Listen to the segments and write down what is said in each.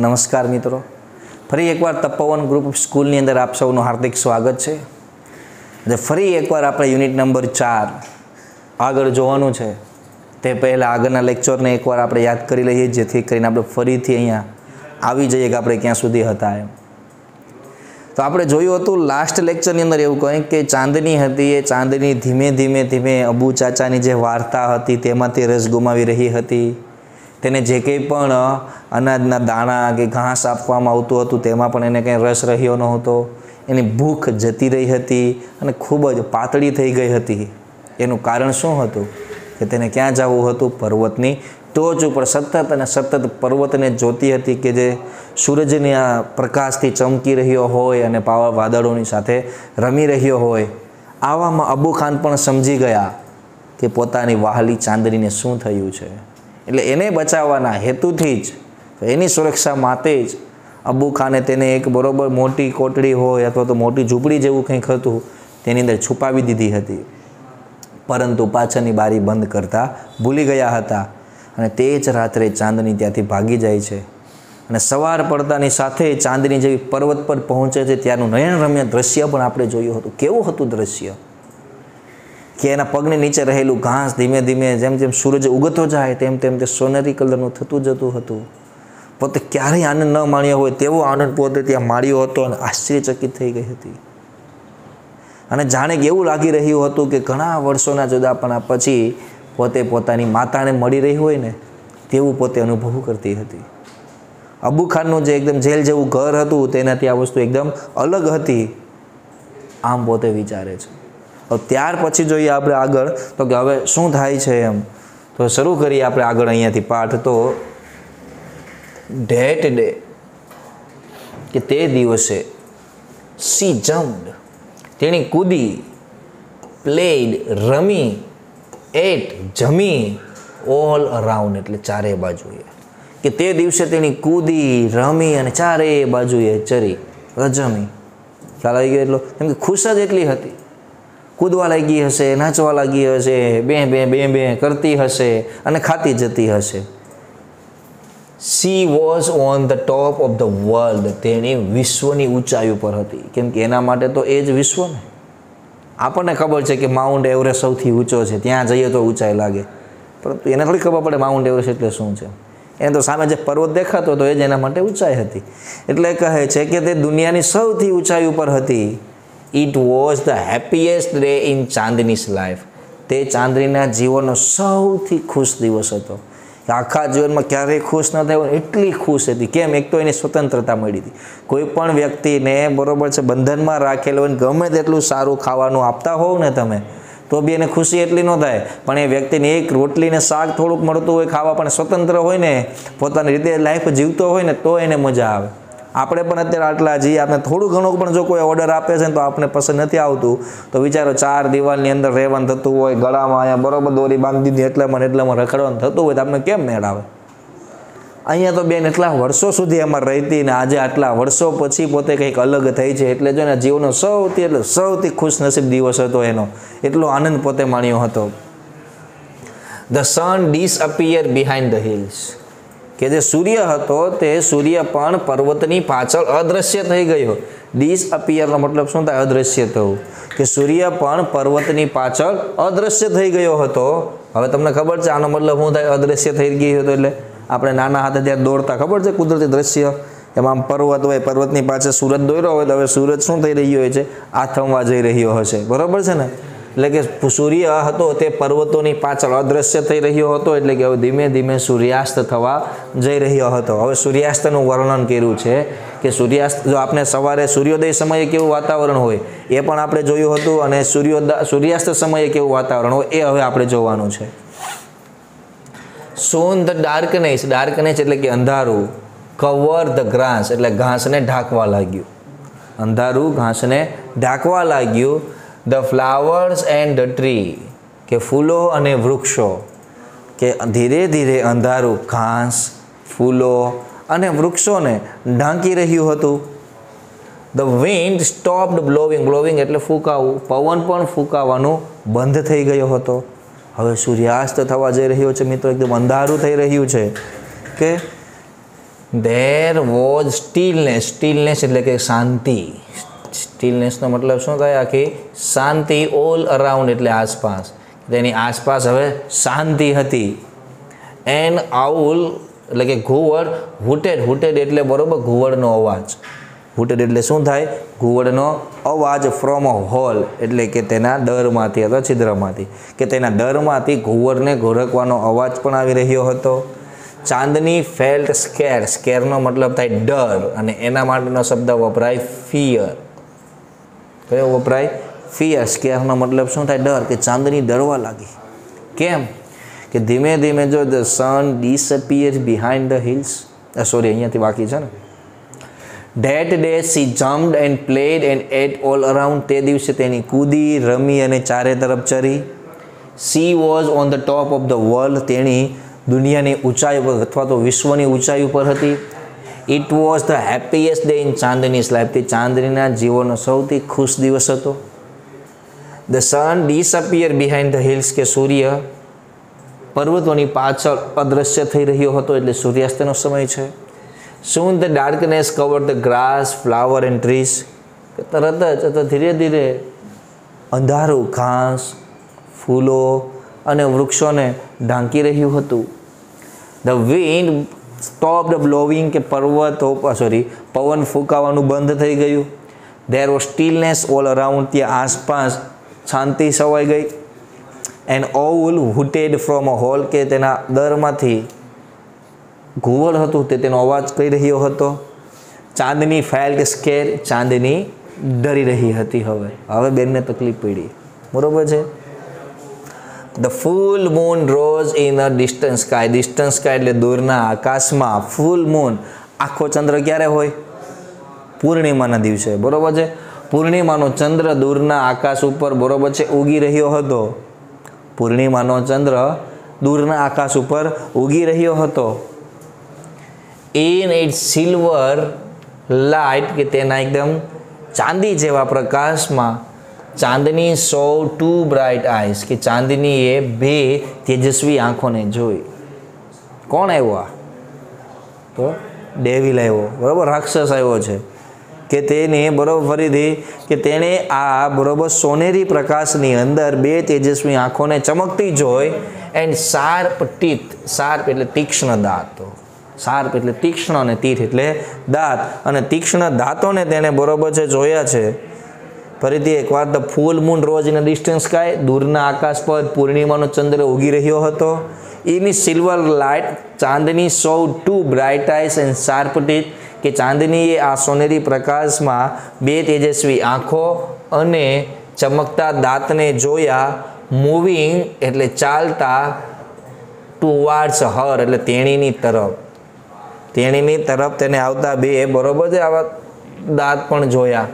નમસ્કાર મિત્રો, ફરી એકવાર તપોવન ગ્રુપ ઓફ સ્કૂલની અંદર આપ સૌનું હાર્દિક સ્વાગત છે. જે ફરી એકવાર આપણે યુનિટ નંબર 4 આગળ જોવાનું છે. તે પહેલાં આગળના લેક્ચરને એકવાર આપણે યાદ કરી લઈએ, જેથી કરીને આપણે ફરીથી અહીંયા આવી જઈએ કે આપણે ક્યાં સુધી હતા એમ. તો આપણે જોયું હતું લાસ્ટ લેક્ચરની અંદર એવું કહ્યું કે ચાંદની હતી, એ ચાંદની ધીમે ધીમે ધીમે અબુ ચાચાની જે વાર્તા હતી તેમાંથી રસ ગુમાવી રહી હતી. તેને જે કંઈ પણ અનાજના દાણા કે ઘાસ આપવામાં આવતું હતું તેમાં પણ એને કંઈ રસ રહ્યો નહોતો. એની ભૂખ જતી રહી હતી અને ખૂબ જ પાતળી થઈ ગઈ હતી. એનું કારણ શું હતું કે તેને ક્યાં જવું હતું? પર્વતની ટોચ ઉપર સતત અને સતત પર્વતને જોતી હતી કે જે સૂરજની આ પ્રકાશથી ચમકી રહ્યો હોય અને વાદળોની સાથે રમી રહ્યો હોય. આવામાં અબુ ખાન પણ સમજી ગયા કે પોતાની વહાલી ચાંદનીને શું થયું છે. એટલે એને બચાવવાના હેતુથી જ, એની સુરક્ષા માટે જ અબુ ખાને તેને એક બરોબર મોટી કોટડી હોય અથવા તો મોટી ઝૂંપડી જેવું કંઈક હતું તેની અંદર છુપાવી દીધી હતી. પરંતુ પાછળની બારી બંધ કરતા ભૂલી ગયા હતા અને તે જ રાત્રે ચાંદની ત્યાંથી ભાગી જાય છે. અને સવાર પડતાની સાથે ચાંદની જેવી પર્વત પર પહોંચે છે ત્યારનું નયનરમ્ય દ્રશ્ય પણ આપણે જોયું હતું. કેવું હતું દ્રશ્ય કે એના પગની નીચે રહેલું ઘાસ ધીમે ધીમે જેમ જેમ સૂરજ ઉગતો જાય તેમ તેમ તે સોનેરી કલરનું થતું જતું હતું. પોતે ક્યારેય આનંદ ન માણ્યો હોય તેવો આનંદ પોતે ત્યાં માણ્યો હતો અને આશ્ચર્યચકિત થઈ ગઈ હતી. અને જાણે કે એવું લાગી રહ્યું હતું કે ઘણા વર્ષોના જુદાપણા પછી પોતે પોતાની માતાને મળી રહી હોય ને તેવું પોતે અનુભવ કરતી હતી. અબુ ખાનનું જે એકદમ જેલ જેવું ઘર હતું તેનાથી આ વસ્તુ એકદમ અલગ હતી, આમ પોતે વિચારે છે. ત્યાર પછી જોઈએ આપણે આગળ તો કે હવે શું થાય છે એમ. તો શરૂ કરીએ આપણે આગળ અહીંયાથી પાઠ. તો ધેટ ડે કે તે દિવસે સી જમ્પ્ડ તેણી કૂદી, પ્લેડ રમી, એટ જમી, ઓલ અરાઉન્ડ એટલે ચારે બાજુએ. કે તે દિવસે તેણી કૂદી રમી અને ચારે બાજુએ ચરી રજમી. ખ્યાલ આવી ગયો એટલો? કેમ કે ખુશ જ એટલી હતી. કૂદવા લાગી હશે, નાચવા લાગી હશે, બે બે બે બે કરતી હશે અને ખાતી જતી હશે. She was on the top of the world તેની વિશ્વની ઊંચાઈ ઉપર હતી. કેમ કે એના માટે તો એ જ વિશ્વ ને. આપણને ખબર છે કે માઉન્ટ એવરેસ્ટ સૌથી ઊંચો છે, ત્યાં જઈએ તો ઊંચાઈ લાગે, પરંતુ એને થોડી ખબર પડે માઉન્ટ એવરેસ્ટ એટલે શું છે. એને તો સામે જે પર્વત દેખાતો હતો એ જ એના માટે ઊંચાઈ હતી. એટલે કહે છે કે તે દુનિયાની સૌથી ઊંચાઈ ઉપર હતી. It was the happiest day in Chandni's life. તે ચાંદનીના જીવનનો સૌથી ખુશ દિવસ હતો. આખા જીવનમાં ક્યારેય ખુશ ન થયો એટલી ખુશ હતી. કેમ? એક તો એની સ્વતંત્રતા મળી હતી. કોઈ પણ વ્યક્તિને બરોબર છે બંધનમાં રાખેલો હોય, ગમે તેટલું સારું ખાવાનું આપતા હોવ ને તમે તો બી એને ખુશી એટલી ન થાય. પણ એ વ્યક્તિને એક રોટલીને શાક થોડુંક મળતું હોય ખાવા, પણ સ્વતંત્ર હોય ને, પોતાની રીતે લાઈફ જીવતો હોય ને તો એને મજા આવે. આપણે પણ અત્યારે આટલા જઈએ, આપણે થોડું ઘણું પણ જો કોઈ ઓર્ડર આપે છે ને તો આપણે પસંદ નથી આવતું તો વિચારો 4 દિવાલની અંદર રહેવાનું થતું હોય, ગળામાં અહીંયા બરોબર દોરી બાંધી દીધી એટલામાં રખડવાનું થતું હોય તો આપણે કેમ મેળ આવે? અહીંયા તો બેન એટલા વર્ષો સુધી એમાં રહેતી ને આજે આટલા વર્ષો પછી પોતે કંઈક અલગ થઈ છે. એટલે જો ને જીવનનો સૌથી ખુશનસીબ દિવસ હતો એનો. એટલો આનંદ પોતે માણ્યો હતો. The sun disappear behind the hills કે જે સૂર્ય હતો તે સૂર્ય પણ પર્વતની પાછળ અદૃશ્ય થઈ ગયો. ડિસઅપિયરનો મતલબ શું થાય? અદૃશ્ય થવું. કે સૂર્ય પણ પર્વતની પાછળ અદૃશ્ય થઈ ગયો હતો. હવે તમને ખબર છે આનો મતલબ શું થાય? અદૃશ્ય થઈ ગયો હતો એટલે આપણે નાના હાથે ત્યારે દોડતા, ખબર છે કુદરતી દ્રશ્ય, એમાં પર્વત હોય, પર્વતની પાછળ સૂરજ દોર્યો હોય તો હવે સૂરજ શું થઈ રહ્યો હોય છે? આથમવા જઈ રહ્યો હશે. બરાબર છે ને? એટલે કે સૂર્ય હતો તે પર્વતોની પાછળ અદૃશ્ય થઈ રહ્યો હતો. એટલે કે હવે ધીમે ધીમે સૂર્યાસ્ત થવા જઈ રહ્યો હતો. હવે સૂર્યાસ્તનું વર્ણન કર્યું છે કે સૂર્યાસ્ત, જો આપણે સવારે સૂર્યોદય સમયે કેવું વાતાવરણ હોય એ પણ આપણે જોયું હતું, અને સૂર્યાસ્ત સમયે કેવું વાતાવરણ હોય એ હવે આપણે જોવાનું છે. સોન ધ ડાર્કનેસ, ડાર્કનેસ એટલે કે અંધારું. કવર ધ ગ્રાસ એટલે ઘાસને ઢાંકવા લાગ્યું. અંધારું ઘાસને ઢાંકવા લાગ્યું. The flowers and the tree કે ફૂલો અને વૃક્ષો, કે ધીરે ધીરે અંધારું ઘાસ, ફૂલો અને વૃક્ષોને ઢાંકી રહ્યું હતું. ધ વિન્ડ સ્ટોપ્ડ બ્લોવિંગ, બ્લોવિંગ એટલે ફૂંકાવું, પવન પણ ફૂંકાવાનું બંધ થઈ ગયો હતો. હવે સૂર્યાસ્ત થવા જઈ રહ્યો છે મિત્રો, એકદમ અંધારું થઈ રહ્યું છે. કે ધેર વોઝ સ્ટીલનેસ. સ્ટીલનેસ એટલે કે શાંતિ. સ્ટીલનેસનો મતલબ શું થાય? આખી શાંતિ. ઓલ અરાઉન્ડ એટલે આસપાસ. તેની આસપાસ હવે શાંતિ હતી. એન્ડ આઉલ એટલે કે ઘુવડ. હૂટેડ. હૂટેડ એટલે બરોબર ઘુવડનો અવાજ. હૂટેડ એટલે શું થાય? ઘુવડનો અવાજ. ફ્રોમ અ હોલ એટલે કે તેના ડરમાંથી અથવા છિદ્રમાંથી, કે તેના ડરમાંથી ઘુવડને ઘોરકવાનો અવાજ પણ આવી રહ્યો હતો. ચાંદની ફેલ્ટ સ્કેર. સ્કેરનો મતલબ થાય ડર, અને એના માટેનો શબ્દ વપરાય ફિયર. કયો વપરાય? ફિયર. સ્કેરનો મતલબ શું થાય? ડર. કે ચાંદની ડરવા લાગી. કેમ? કે ધીમે ધીમે જો the sun disappear behind the hills. Sorry, અહીંયાથી બાકી છે ને. That day she jumped and played and ate all around. તે દિવસે તેની કૂદી, રમી અને ચારે તરફ ચરી. She was on the top of the world. તેણી દુનિયાની ઊંચાઈ પર અથવા તો વિશ્વની ઊંચાઈ ઉપર હતી. It was the happiest day in ચાંદની's life. તે ચાંદનીના જીવનનો સૌથી ખુશ દિવસ હતો. The sun disappeared behind the hills. કે સૂર્ય પર્વતોની પાછળ અદૃશ્ય થઈ રહ્યો હતો, એટલે સૂર્યાસ્તનો સમય છે. Soon the darkness covered the grass, flower and trees. તરત જ ધીરે ધીરે અંધારું ઘાસ, ફૂલો અને વૃક્ષોને ઢાંકી રહ્યું હતું. The wind stopped blowing. કે પવન ફૂંકાવાનું બંધ થઈ ગયું. There was stillness all around. ત્યાં આસપાસ શાંતિ છવાઈ ગઈ. An owl hooted from a hole. કે તેના દરમાંથી ઘુવડ હતું તે તેનો અવાજ કરી રહ્યો હતો. ચાંદની ફેલ્ટ સ્કેર. ચાંદની ડરી રહી હતી. હવે બેનને તકલીફ પડી. બરોબર છે. The full moon rose in a distance sky. Distance sky એટલે દૂરના આકાશમાં. ફૂલ મૂન આખો ચંદ્ર ક્યારે હોય? પૂર્ણિમાના દિવસે. બરોબર છે. પૂર્ણિમાનો ચંદ્ર દૂરના આકાશ ઉપર બરોબર છે ઉગી રહ્યો હતો. પૂર્ણિમાનો ચંદ્ર દૂરના આકાશ ઉપર ઉગી રહ્યો હતો. In it silver light. કે તેના એકદમ ચાંદી જેવા પ્રકાશમાં. ચાંદની સો ટુ બ્રાઇટ આઈસ. કે ચાંદનીએ બે તેજસ્વી આંખોને જોઈ. કોણ આવ્યો? તો ડેવિલ આવ્યો. બરાબર, રાક્ષસ આવ્યો છે. કે તેને બરાબર ફરીથી કે તેણે આ બરાબર સોનેરી પ્રકાશની અંદર બે તેજસ્વી આંખોને ચમકતી જોઈ. And sharp teeth. શાર્પ એટલે તીક્ષ્ણ દાંતો. શાર્પ એટલે તીક્ષ્ણ અને તીથ એટલે દાંત. અને તીક્ષ્ણ દાંતોને તેણે બરોબર છે જોયા છે. ફરીથી એકવાર the full moon rose in a distance sky. દૂરના આકાશ પર પૂર્ણિમાનો ચંદ્ર ઉગી રહ્યો હતો. In silver light. ચાંદની so too bright eyes and sharp teeth. કે ચાંદનીએ આ સોનેરી પ્રકાશમાં બે તેજસ્વી આંખો અને ચમકતા દાંતને જોયા. મૂવિંગ એટલે ચાલતા. ટુવાર્ડ્સ હર એટલે તેણીની તરફ. તેણીની તરફ તેને આવતા બે બરોબર છે આવા દાંત પણ જોયા.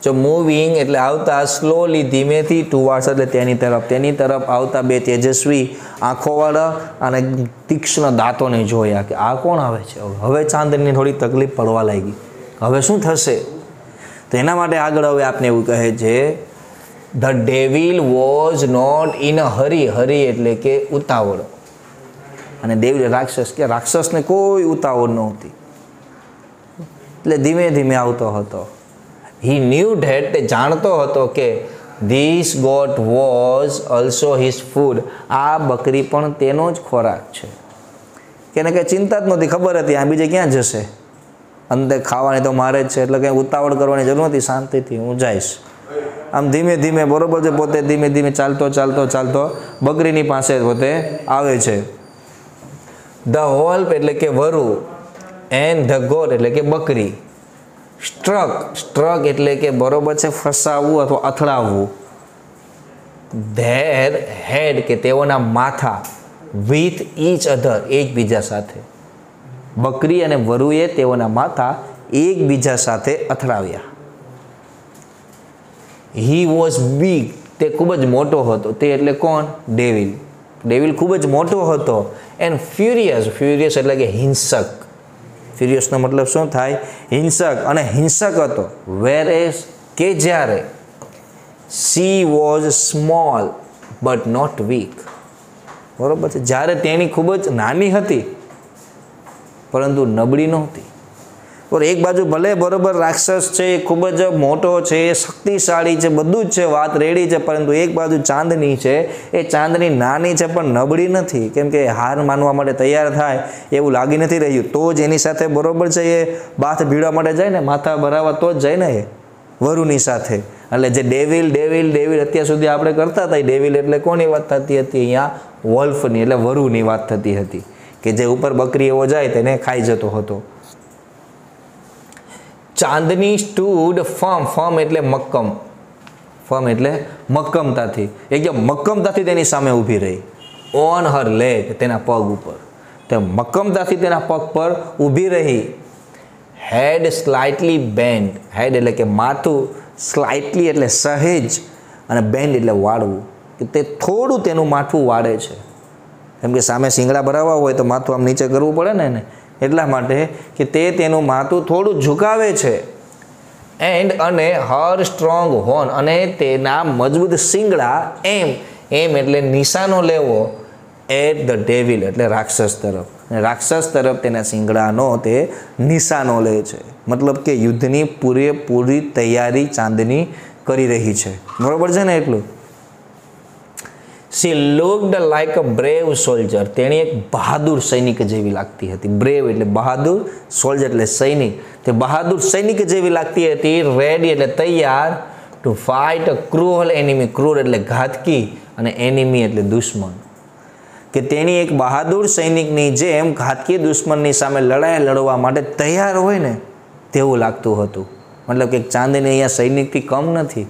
જો મૂવિંગ એટલે આવતા સ્લોલી ધીમેથી. ટુવાર્ડ્સ એટલે તેની તરફ આવતા બે તેજસ્વી આંખોવાળા અને તીક્ષ્ણ દાંતોને જોયા. કે આ કોણ આવે છે? હવે ચાંદની થોડી તકલીફ પડવા લાગી. હવે શું થશે? તો એના માટે આગળ હવે આપને એવું કહે છે, the devil was not in a hurry. Hurry એટલે કે ઉતાવળ. અને ડેવિલ રાક્ષસ. કે રાક્ષસને કોઈ ઉતાવળ નહોતી, એટલે ધીમે ધીમે આવતો હતો. He knew that. તે જાણતો હતો કે this goat was also his food. આ બકરી પણ તેનો જ ખોરાક છે. કે એને કંઈ ચિંતા જ નહોતી. ખબર હતી આ બીજે ક્યાં જશે, અંતે ખાવાની તો મારે જ છે, એટલે કંઈ ઉતાવળ કરવાની જરૂર નથી. શાંતિથી હું જઈશ. આમ ધીમે ધીમે બરોબર છે. પોતે ધીમે ધીમે ચાલતો બકરીની પાસે પોતે આવે છે. ધ વોલ્ફ એટલે કે વરુ. એન્ડ ધ ગોટ એટલે કે બકરી. સ્ટ્રક એટલે કે બરોબર છે ફસાવવું અથવા અથડાવવું. ધેર હેડ કે તેઓના માથા. વિથ ઈચ અધર એકબીજા સાથે. બકરી અને વરુએ તેઓના માથા એકબીજા સાથે અથડાવ્યા. He was big. તે ખૂબ જ મોટો હતો. તે એટલે કોણ? ડેવિલ. ડેવિલ ખૂબ જ મોટો હતો. And furious. ફ્યુરિયસ એટલે કે હિંસક. ફ્યુરિયસનો મતલબ શું થાય? હિંસક. અને હિંસક હતો. વેર એઝ કે જ્યારે she was small but not weak. બરોબર છે. જ્યારે તેણી ખૂબ જ નાની હતી પરંતુ નબળી નહોતી. और एक बाजू भले बरोबर राक्षस है, खूब ज मोटो है, शक्तिशाળી है, बधुं ज छे, वात रेडी है, परंतु एक बाजू चांदनी है, ए चांदनी नानी है पण नबળી नहीं, केम के हार मानवा माटे तैयार थाय एवुं लागी नहीं रह्युं. तो ज एनी साथे बरोबर है ए बाथ भीड़वा माटे जाय ने, माथा भरावा तो ज जाय ने ए वरुनी साथे. એટલે જે ડેવિલ ડેવિલ ડેવિલ અત્યાર સુધી આપણે કરતા હતા, ડેવિલ એટલે કોની વાત થતી હતી? અહીંયા વોલ્ફની એટલે વરુની વાત થતી હતી, કે જે ઉપર બકરી એવો જાય તેને ખાઈ જતો હતો. ચાંદની સ્ટૂડ ફર્મ, ફર્મ એટલે મક્કમ, ફર્મ એટલે મક્કમતાથી, એકદમ મક્કમતાથી તેની સામે ઊભી રહી. ઓન હર લેગ, તેના પગ ઉપર, તે મક્કમતાથી તેના પગ પર ઊભી રહી. હેડ સ્લાઇટલી બેન્ડ, હેડ એટલે કે માથું, સ્લાઇટલી એટલે સહેજ, અને બેન્ડ એટલે વાળવું, કે તે થોડું તેનું માથું વાળે છે. કેમ કે સામે શિંગડા ભરાવા હોય તો માથું આમ નીચે કરવું પડે ને એને, એટલા માટે કે તે તેનું માથું થોડું ઝુકાવે છે. એન્ડ અને હર સ્ટ્રોંગ હોર્ન, અને તેના મજબૂત શિંગડા, એમ, એમ એટલે નિશાનો લેવો, એટ ધ ડેવિલ એટલે રાક્ષસ તરફ, અને રાક્ષસ તરફ તેના શિંગડાનો તે નિશાનો લે છે. મતલબ કે યુદ્ધની પૂરેપૂરી તૈયારી ચાંદની કરી રહી છે. બરોબર છે ને એટલું? She looked like a brave soldier. તેણી એક બહાદુર સૈનિક જેવી લાગતી હતી. બ્રેવ એટલે બહાદુર, સોલ્જર એટલે સૈનિક. તે બહાદુર સૈનિક જેવી લાગતી હતી. રેડી એટલે તૈયાર, ટુ ફાઇટ અ ક્રૂઅલ એનિમી, ક્રૂર એટલે ઘાતકી, અને એનિમી એટલે દુશ્મન. કે તેણી એક બહાદુર સૈનિકની જેમ ઘાતકી દુશ્મનની સામે લડાઈ લડવા માટે તૈયાર હોય ને તેવું લાગતું હતું. મતલબ કે ચાંદની અહીંયા સૈનિકથી કમ નથી.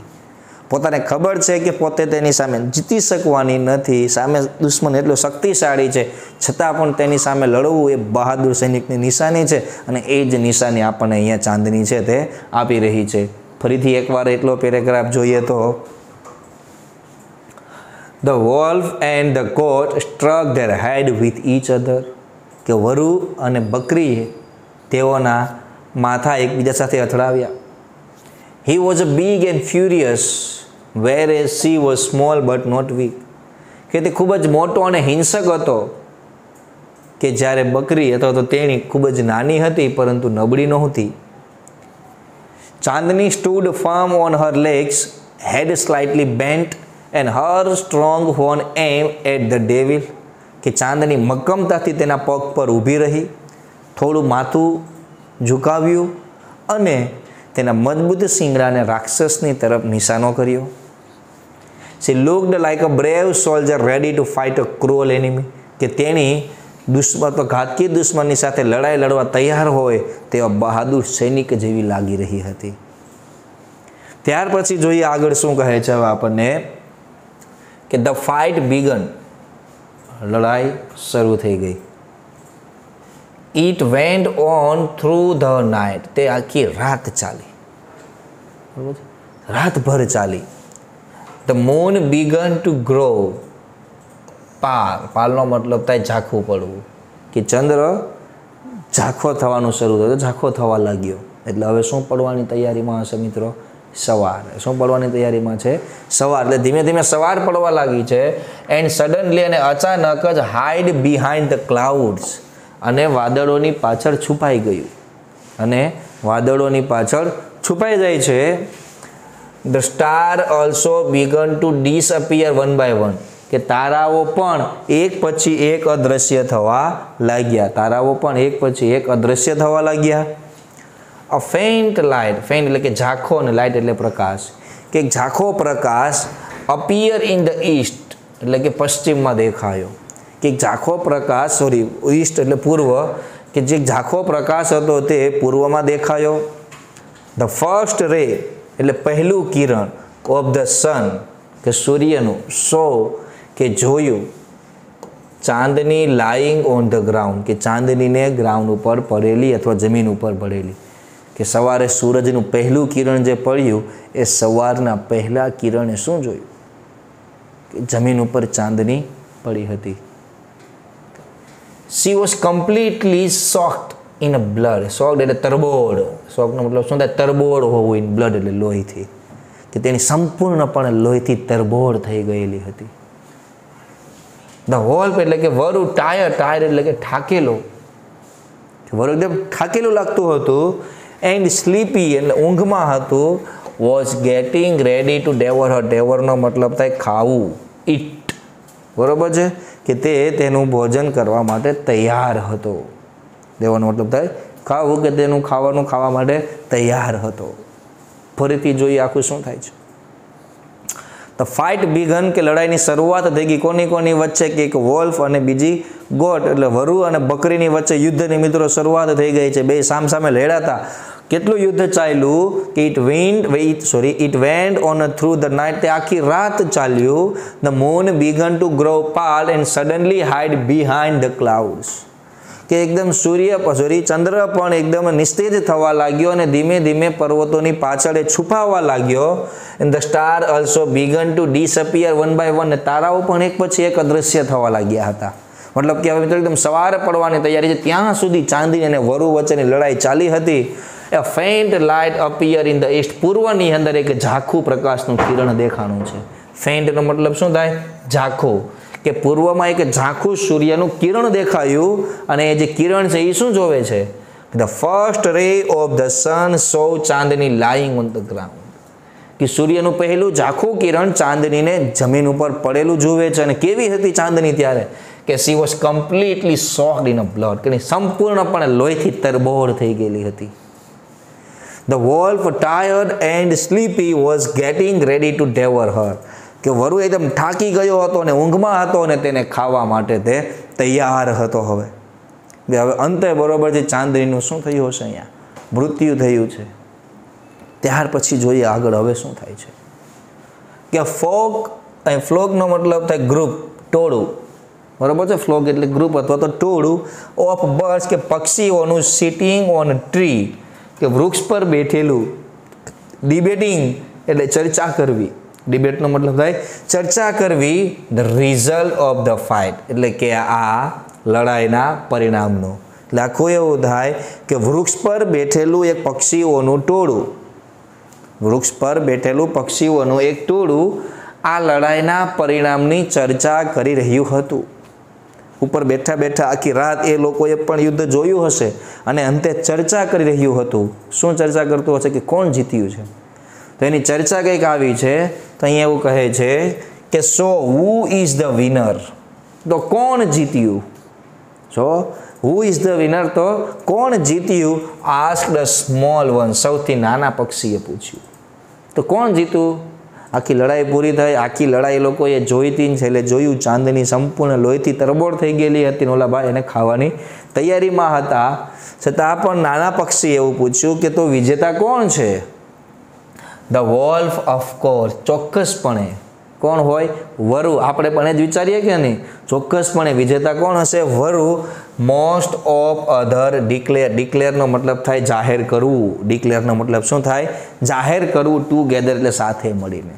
પોતાને ખબર છે કે પોતે તેની સામે જીતી શકવાની નથી, સામે દુશ્મન એટલો શક્તિશાળી છે, છતાં પણ તેની સામે લડવું એ બહાદુર સૈનિકની નિશાની છે, અને એ જ નિશાની આપણને અહીંયા ચાંદની છે તે આપી રહી છે. ફરીથી એકવાર એટલો પેરેગ્રાફ જોઈએ તો, the wolf and the goat struck their head with each other, કે વરુ અને બકરીએ તેઓના માથા એકબીજા સાથે અથડાવ્યા. He was big and furious, whereas she was small but not weak. કે તે ખૂબ જ મોટો અને હિંસક હતો, કે જ્યારે બકરી અથવા તો તેણી ખૂબ જ નાની હતી પરંતુ નબળી નહોતી. ચાંદની stood firm on her legs, head slightly bent, and her strong horn aimed at the devil. કે ચાંદની મક્કમતાથી તેના પગ પર ઊભી રહી, થોડું માથું ઝુકાવ્યું, અને તેના મજબૂત શિંગડાને રાક્ષસની તરફ નિશાનો કર્યો. She looked like a brave soldier ready to fight a cruel enemy. કે તેણી દુશ્મન તો ઘાતકી દુશ્મનની સાથે લડાઈ લડવા તૈયાર હોય તેવા બહાદુર સૈનિક જેવી લાગી રહી હતી. ત્યાર પછી જોઈએ આગળ શું કહે છે હવે આપણને, કે ધ ફાઇટ બિગન, લડાઈ શરૂ થઈ ગઈ. It went on through the night. તે આખી રાત ચાલી, રાતભર ચાલી. The moon began to grow pale. પાલનો મતલબ થાય ઝાંખું પડવું, કે ચંદ્ર ઝાંખો થવાનું શરૂ થયો, ઝાંખો થવા લાગ્યો. એટલે હવે શું પડવાની તૈયારીમાં હશે મિત્રો? સવાર. શું પડવાની તૈયારીમાં છે? સવાર. એટલે ધીમે ધીમે સવાર પડવા લાગી છે. એન્ડ સડનલી, અને અચાનક જ, હાઇડ બિહાઇન્ડ ધ ક્લાઉડ્સ, અને વાદળોની પાછળ છુપાઈ ગયું, અને વાદળોની પાછળ છુપાઈ જાય છે. The star also began to disappear one by one, કે તારાઓ પણ એક પછી એક અદૃશ્ય થવા લાગ્યા. તારાઓ પણ એક પછી એક અદૃશ્ય થવા લાગ્યા. અ ફેન્ટ લાઇટ, ફેન્ટ એટલે કે ઝાંખો, અને લાઇટ એટલે પ્રકાશ, કે ઝાંખો પ્રકાશ અપિયર ઇન ધ ઈસ્ટ એટલે કે પશ્ચિમમાં દેખાયો. કે ઝાંખો પ્રકાશ, સોરી ઈસ્ટ એટલે પૂર્વ, કે જે ઝાંખો પ્રકાશ હતો તે પૂર્વમાં દેખાયો. ધ ફર્સ્ટ રે એટલે પહેલું કિરણ, ઓફ ધ સન કે સૂર્યનું, સો કે જોયું, ચાંદની લાઈંગ ઓન ધ ગ્રાઉન્ડ કે ચાંદનીને ગ્રાઉન્ડ ઉપર પડેલી અથવા જમીન ઉપર પડેલી. કે સવારે સૂરજનું પહેલું કિરણ જે પડ્યું એ સવારના પહેલા કિરણે શું જોયું? કે જમીન ઉપર ચાંદની પડી હતી. She was completely soaked in a blood. Soaked એટલે તરબોળ. સોકનો મતલબ શું થાય? તરબોળ હોવું, ઇન બ્લડ એટલે લોહીથી. કે તેની સંપૂર્ણપણે લોહીથી તરબોળ થઈ ગયેલી હતી. ધ વોલ્ફ એટલે કે વરુ, ટાયર, ટાયર એટલે કે ઠાકેલો, વરુ એકદમ થાકેલું લાગતું હતું. એન્ડ સ્લીપી એટલે ઊંઘમાં હતું. Was getting ready to devour હર. ડેવરનો મતલબ થાય ખાવું, ઈટ. બરોબર છે કે તે તેનું ભોજન કરવા માટે તૈયાર હતો. ડેવરનો મતલબ થાય ખાવું, કે તેનું ખાવાનું ખાવા માટે તૈયાર હતો. ફરીથી જોઈએ આખું શું થાય છે. ધ ફાઇટ બિગન કે લડાઈની શરૂઆત થઈ ગઈ. કોની વચ્ચે કે એક વોલ્ફ અને બીજી ગોટ એટલે વરુ અને બકરીની વચ્ચે યુદ્ધની મિત્રો શરૂઆત થઈ ગઈ છે. બે સામસામે લડાતા. કેટલું યુદ્ધ ચાલ્યું કે it went on through the night. તે આખી રાત ચાલ્યું. The moon began to grow Pal and suddenly hide behind the clouds. કે એકદમ ચંદ્ર પણ એકદમ નિસ્તેજ થવા લાગ્યો અને ધીમે ધીમે પર્વતોની પાછળ છુપાવવા લાગ્યો. And the star also began to disappear one by one. તારાઓ પણ એક પછી એક અદૃશ્ય થવા લાગ્યા હતા. મતલબ કે હવે મિત્રો એકદમ સવારે પડવાની તૈયારી છે. ત્યાં સુધી ચાંદની અને વરુ વચ્ચેની લડાઈ ચાલી હતી. A faint light appear in the east. પૂર્વની અંદર એક ઝાખું પ્રકાશનું કિરણ દેખાણું છે. ફેન્ટનો મતલબ શું થાય? ઝાખું. કે પૂર્વમાં એક ઝાંખું સૂર્યનું કિરણ દેખાયું અને એ જે કિરણ છે એ શું જોવે છે? ધ ફર્સ્ટ રે of the sun so Chandni lying on the ground. કે સૂર્યનું પહેલું ઝાંખું કિરણ ચાંદનીને જમીન ઉપર પડેલું જુએ છે. અને કેવી હતી ચાંદની ત્યારે? કે she was completely soaked in a blood. કે સંપૂર્ણપણે લોહીથી તરબોળ થઈ ગયેલી હતી. The wolf tired and sleepy was getting ready to devour her. કે વરુ એકદમ થાકી ગયો હતો અને ઊંઘમાં હતો અને તેને ખાવા માટે તે તૈયાર હતો. હવે અંતે બરોબર છે ચાંદનીનું શું થયું હશે? અહીંયા મૃત્યુ થયું છે. ત્યાર પછી જોઈએ આગળ હવે શું થાય છે. કે ફ્લોકનો મતલબ થાય ગ્રુપ, ટોળું. બરોબર છે. ફ્લોક એટલે ગ્રુપ અથવા તો ટોળું. ઓફ બર્ડ્સ કે પક્ષીઓનું સિટિંગ ઓન ટ્રી કે વૃક્ષ પર બેઠેલું. ડિબેટિંગ એટલે ચર્ચા કરવી. ડિબેટનો મતલબ થાય ચર્ચા કરવી. The result of the fight એટલે કે આ લડાઈના પરિણામનું. એટલે આખું એવું થાય કે વૃક્ષ પર બેઠેલું એક પક્ષીઓનું ટોળું. વૃક્ષ પર બેઠેલું પક્ષીઓનું એક ટોળું આ લડાઈના પરિણામની ચર્ચા કરી રહ્યું હતું. ઉપર બેઠા બેઠા આખી રાત એ લોકોએ પણ યુદ્ધ જોયું હશે અને અંતે ચર્ચા કરી રહ્યું હતું. શું ચર્ચા કરતું હશે? કે કોણ જીત્યું છે. તો એની ચર્ચા કંઈક આવી છે. તો અહીંયા એવું કહે છે કે સો હુ ઇઝ ધ વિનર. તો કોણ જીત્યું? સો હુ ઇઝ ધ વિનર. તો કોણ જીત્યું? Asked a small one. સૌથી નાના પક્ષીએ પૂછ્યું. તો કોણ જીત્યું? આખી લડાઈ પૂરી થઈ. આખી લડાઈ લોકોએ જોઈતી છેલ્લે જોયું ચાંદની સંપૂર્ણ લોહીથી તરબોળ થઈ ગયેલી હતી. ઓલા ભાઈ એને ખાવાની તૈયારીમાં હતા. છતાં પણ નાના પક્ષી એવું પૂછ્યું કે તો વિજેતા કોણ છે? The wolf of course. ચોક્કસપણે કોણ હોય? વરુ. આપણે પણ એ જ વિચારીએ કે નહીં? ચોક્કસપણે વિજેતા કોણ હશે? વરુ. Most of other declare. ડિક્લેરનો મતલબ થાય જાહેર કરવું. ડિક્લેરનો મતલબ શું થાય? જાહેર કરવું. ટુગેધર એટલે સાથે મળીને.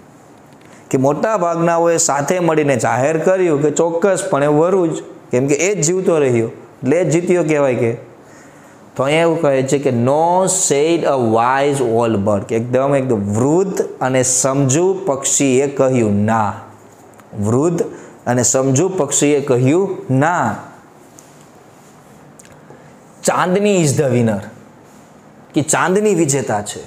કે મોટા ભાગનાઓએ સાથે મળીને જાહેર કર્યું કે ચોક્કસપણે વરુ જ. કેમ કે એ જ જીવતો રહ્યો એટલે એ જ જીત્યો કહેવાય. કે તો અહીંયા એવું કહે છે કે નો સેડ અ વાઇઝ ઓલ બર્ડ. કે એકદમ વૃદ્ધ અને સમજુ પક્ષીએ કહ્યું ના. વૃદ્ધ અને સમજુ પક્ષીએ કહ્યું ના. Chandni is the winner. કે ચાંદની વિજેતા છે.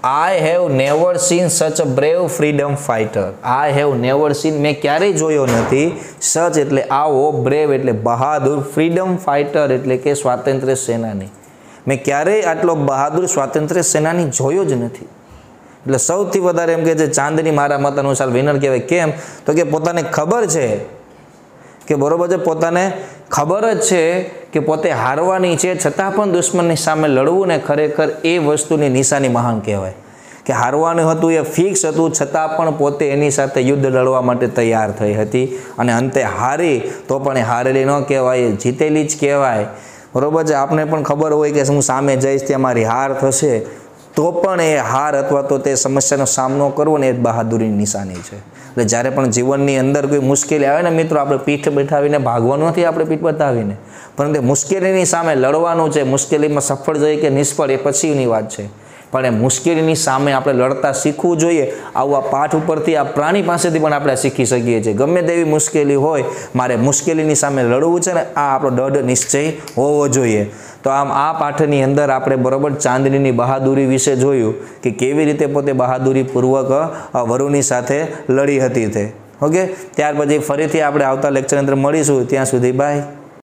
I have never seen such a brave freedom fighter. I have never seen. મેં ક્યારેય જોયો નથી. સચ એટલે આવો, બ્રેવ એટલે બહાદુર, ફ્રીડમ ફાઇટર એટલે કે સ્વાતંત્ર્ય સેનાની. મેં ક્યારેય આટલો બહાદુર સ્વાતંત્ર્ય સેનાની જોયો જ નથી. એટલે સૌથી વધારે એમ કે છે ચાંદની મારા મત અનુસાર વિનર કહેવાય. કેમ? તો કે પોતાને ખબર છે કે બરોબર છે, પોતાને ખબર જ છે કે પોતે હારવાની છે, છતાં પણ દુશ્મનની સામે લડવું ને ખરેખર એ વસ્તુની નિશાની મહાન કહેવાય. કે હારવાનું હતું એ ફિક્સ હતું, છતાં પણ પોતે એની સાથે યુદ્ધ લડવા માટે તૈયાર થઈ હતી અને અંતે હારી તો પણ એ હારેલી ન કહેવાય, જીતેલી જ કહેવાય. બરોબર છે. આપને પણ ખબર હોય કે હું સામે જઈશ ત્યાં મારી હાર થશે, તો પણ એ હાર અથવા તો તે સમસ્યાનો સામનો કરવો ને એ બહાદુરીની નિશાની છે. એટલે જ્યારે પણ જીવનની અંદર કોઈ મુશ્કેલી આવે ને મિત્રો, આપણે પીઠ બેઠાવીને ભાગવાનું નથી, આપણે પીઠ બતાવીને, પરંતુ મુશ્કેલીની સામે લડવાનું છે. મુશ્કેલીમાં સફળ જાય કે નિષ્ફળ એ પછીની વાત છે. પણ એ મુશ્કેલીની સામે આપણે લડતા શીખવું જોઈએ. આવું આ પાઠ ઉપરથી આ પ્રાણી પાસેથી પણ આપણે શીખી શકીએ છીએ. ગમે તેવી મુશ્કેલી હોય, મારે મુશ્કેલીની સામે લડવું છે ને, આ આપણો દૃઢ નિશ્ચય હોવો જોઈએ. તો આમ આ પાઠની અંદર આપણે બરોબર ચાંદનીની બહાદુરી વિશે જોયું કે કેવી રીતે પોતે બહાદુરીપૂર્વક વરુની સાથે લડી હતી તે. ઓકે, ત્યાર પછી ફરીથી આપણે આવતા લેક્ચરની અંદર મળીશું. ત્યાં સુધી બાય.